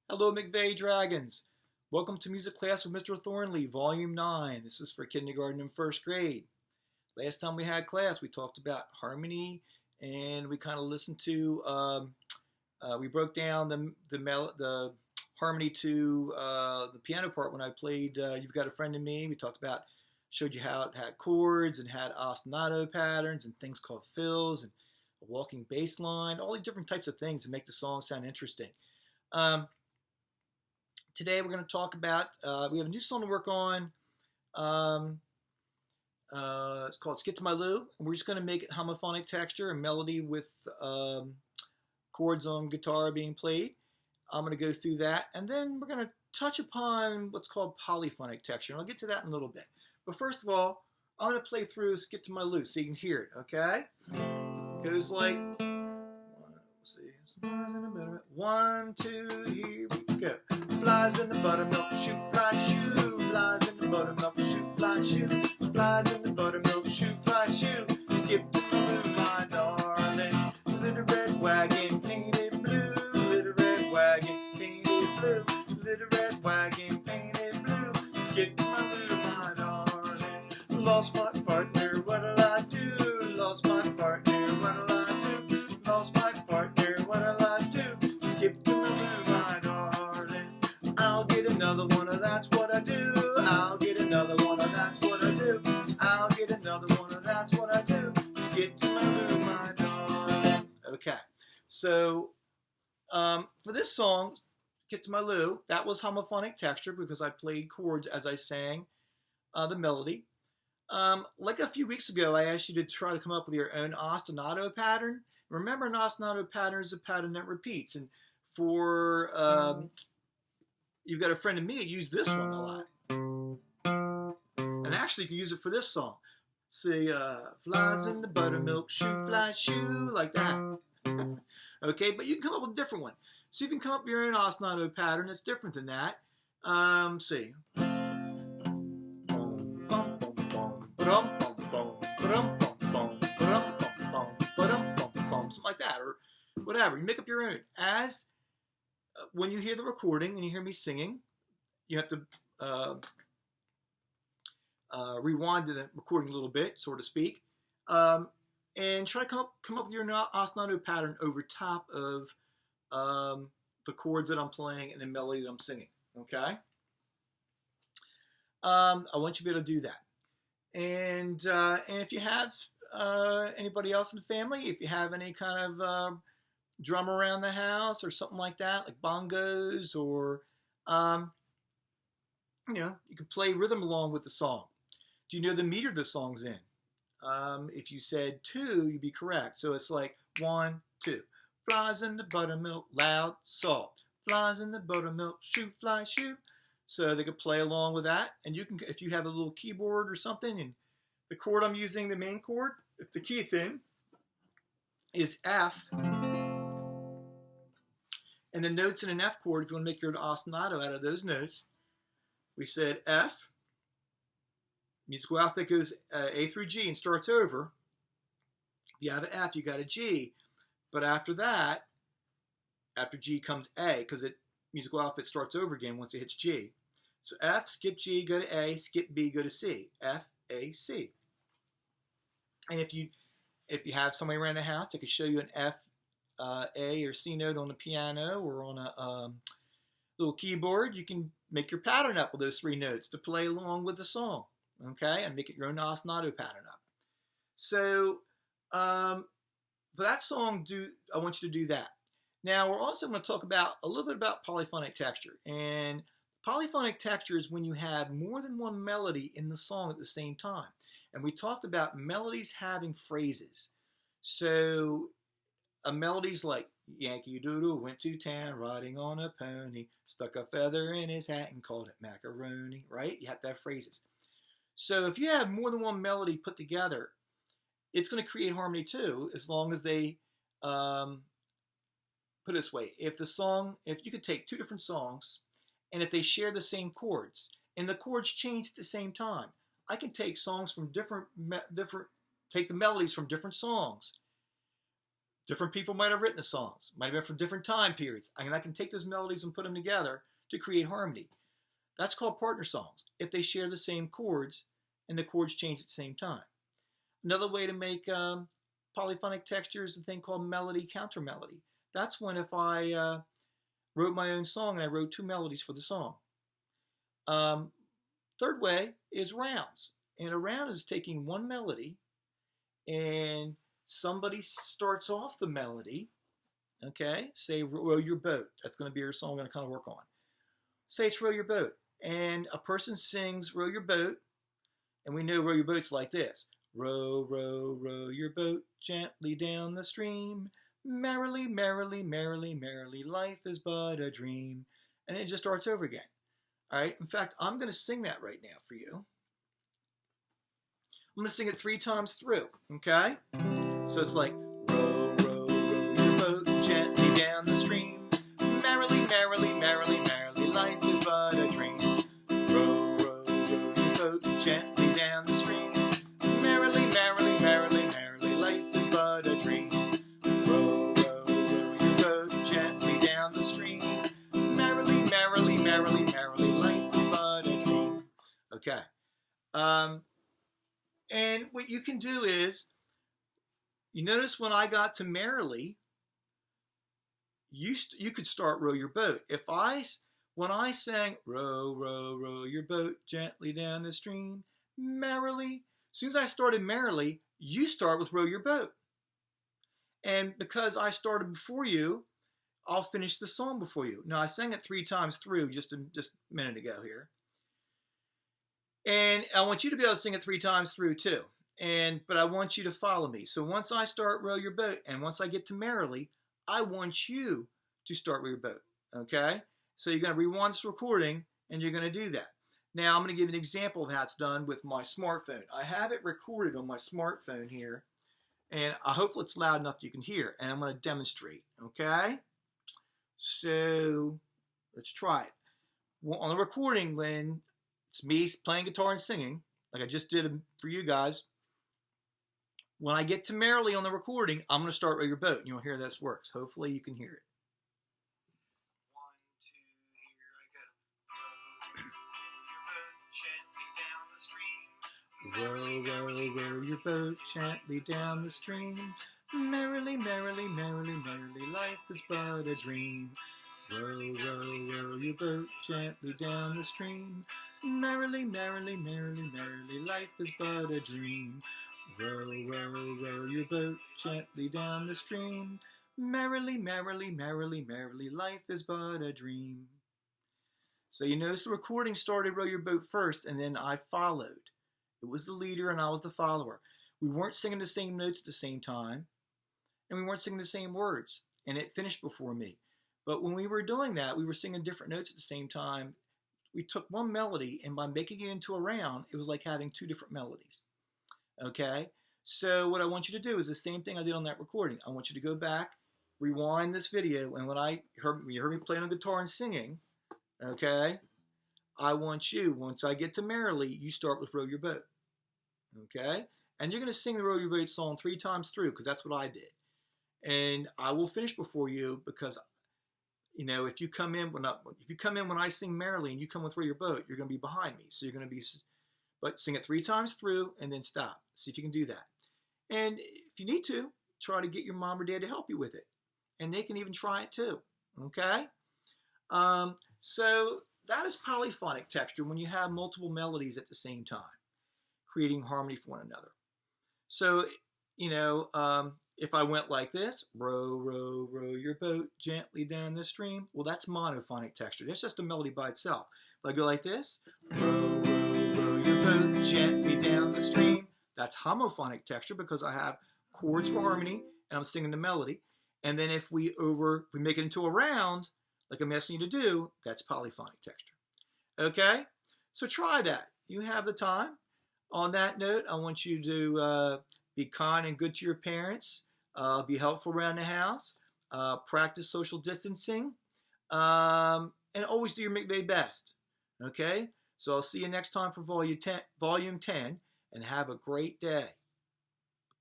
Hello, McVeigh Dragons. Welcome to Music Class with Mr. Thornley, Volume 9. This is for kindergarten and first grade. Last time we had class, we talked about harmony, and we kind of listened to, we broke down the harmony to the piano part when I played You've Got a Friend in Me. We talked about, showed you how it had chords and had ostinato patterns and things called fills and a walking bass line, all the different types of things that make the song sound interesting. Today we're going to talk about, we have a new song to work on. It's called Skip to My Lou. And we're just going to make it homophonic texture and melody with chords on guitar being played. I'm going to go through that. And then we're going to touch upon what's called polyphonic texture. And I'll get to that in a little bit. But first of all, I'm going to play through Skip to My Lou so you can hear it, okay? It goes like, let's see. 1, 2, here we go. Flies in the buttermilk, shoot, fly, shoe. Flies in the buttermilk, shoot, fly, shoe. Flies in the buttermilk, shoot, fly, shoe. Skip to my Lou, my darling. Little red wagon painted blue. Little red wagon painted blue. Little red wagon painted blue. Skip to my Lou, my darling. Lost my partner, what'll I do? Lost my partner, what'll I do? Lost my partner, what'll I do? Skip to my Lou, my darling. I'll get another one, that's what I do. I'll get another one, that's what I do. I'll get another one, that's what I do. Skip to my Lou, my darling. Okay, so for this song, Skip to My Lou, that was homophonic texture because I played chords as I sang the melody. Like a few weeks ago, I asked you to try to come up with your own ostinato pattern. Remember, an ostinato pattern is a pattern that repeats. And for You've Got a Friend in Me, I use this one a lot. And actually, you can use it for this song. Say, flies in the buttermilk, shoe, fly, shoe, like that. Okay, but you can come up with a different one. So you can come up with your own ostinato pattern that's different than that. See. Something like that, or whatever. You make up your own. As when you hear the recording and you hear me singing, you have to rewind the recording a little bit, so to speak, and try to come up with your ostinato pattern over top of the chords that I'm playing and the melody that I'm singing. Okay? I want you to be able to do that. And if you have anybody else in the family, if you have any kind of drum around the house or something like that, like bongos, or you can play rhythm along with the song. Do you know the meter the song's in? If you said 2, you'd be correct. So it's like 1, 2. Flies in the buttermilk, loud, soft. Flies in the buttermilk, shoot, fly, shoot. So they could play along with that. And you can, if you have a little keyboard or something, and the chord I'm using, the main chord, if the key it's in, is F. And the notes in an F chord, if you want to make your ostinato out of those notes, we said F. Musical alphabet goes A through G and starts over. If you have an F, you got a G. But after that, after G comes A, because musical alphabet starts over again once it hits G. So F, skip G, go to A, skip B, go to C. F, A, C. And if you have somebody around the house that could show you an F, A, or C note on the piano or on a little keyboard, you can make your pattern up with those 3 notes to play along with the song. Okay, and make it your own ostinato pattern up. So for that song, I want you to do that. Now we're also going to talk about a little bit about polyphonic texture. And polyphonic texture is when you have more than one melody in the song at the same time. And we talked about melodies having phrases. So a melody's like Yankee Doodle went to town riding on a pony, stuck a feather in his hat and called it macaroni, right? You have to have phrases. So if you have more than one melody put together, it's going to create harmony too, as long as they, put it this way, if you could take 2 different songs, and if they share the same chords, and the chords change at the same time, I can take songs from take the melodies from different songs, Different people might have written the songs, might have been from different time periods. I mean, I can take those melodies and put them together to create harmony. That's called partner songs, if they share the same chords and the chords change at the same time. Another way to make polyphonic texture is a thing called melody counter melody. That's when if I wrote my own song and I wrote two melodies for the song. Third way is rounds. And a round is taking one melody and somebody starts off the melody, okay? Say, row your boat. That's going to be your song I'm going to kind of work on. Say it's row your boat. And a person sings row your boat, and we know row your boat's like this. Row, row, row your boat gently down the stream. Merrily, merrily, merrily, merrily, life is but a dream. And then it just starts over again. All right, in fact, I'm going to sing that right now for you. I'm going to sing it 3 times through, okay? So it's like, row, row, row your boat gently down the stream. Merrily, merrily, merrily, merrily, life is but a dream. Row, row, row your boat gently down the stream. Merrily, merrily, merrily, merrily, life is but a dream. Row, row, row your boat gently down the stream. Merrily, merrily, merrily, merrily, life is but a dream. Okay. And what you can do is, you notice when I got to merrily, you could start row your boat. When I sang row, row, row your boat gently down the stream, merrily, as soon as I started merrily, you start with row your boat. And because I started before you, I'll finish the song before you. Now I sang it 3 times through just a minute ago here. And I want you to be able to sing it 3 times through too. But I want you to follow me. So once I start row your boat, and once I get to merrily, I want you to start row your boat. Okay? So you're going to rewind this recording, and you're going to do that. Now I'm going to give an example of how it's done with my smartphone. I have it recorded on my smartphone here, and I hope it's loud enough that you can hear. And I'm going to demonstrate. Okay? So let's try it. Well, on the recording, when it's me playing guitar and singing, like I just did for you guys. When I get to merrily on the recording, I'm going to start row your boat, and you'll hear this works. Hopefully you can hear it. 1, 2, here I go. Row, row, row your boat gently down the stream. Merrily, merrily, merrily, merrily, life is but a dream. Row, row, row your boat gently down the stream. Merrily, merrily, merrily, merrily, life is but a dream. Row, row, row your boat gently down the stream. Merrily, merrily, merrily, merrily, life is but a dream. So you notice the recording started row your boat first, and then I followed. It was the leader and I was the follower. We weren't singing the same notes at the same time, and we weren't singing the same words, and it finished before me. But when we were doing that, we were singing different notes at the same time. We took one melody, and by making it into a round, it was like having 2 different melodies. Okay? So what I want you to do is the same thing I did on that recording. I want you to go back, rewind this video, and when you heard me playing on guitar and singing, okay, I want you, once I get to merrily, you start with row your boat. Okay? And you're going to sing the row your boat song 3 times through, because that's what I did. And I will finish before you, because you know, if you come in when I sing merrily and you come with row your boat, you're going to be behind me. So you're going to be, but sing it 3 times through and then stop. See if you can do that. And if you need to, try to get your mom or dad to help you with it, and they can even try it too. Okay. So that is polyphonic texture, when you have multiple melodies at the same time, creating harmony for one another. So, you know, if I went like this, row, row, row your boat gently down the stream, well, that's monophonic texture. That's just a melody by itself. If I go like this, row, row, row your boat gently down the stream, that's homophonic texture, because I have chords for harmony and I'm singing the melody. And then if we make it into a round, like I'm asking you to do, that's polyphonic texture. Okay? So try that. You have the time. On that note, I want you to be kind and good to your parents. Be helpful around the house. Practice social distancing. And always do your very best. Okay? So I'll see you next time for Volume 10. And have a great day.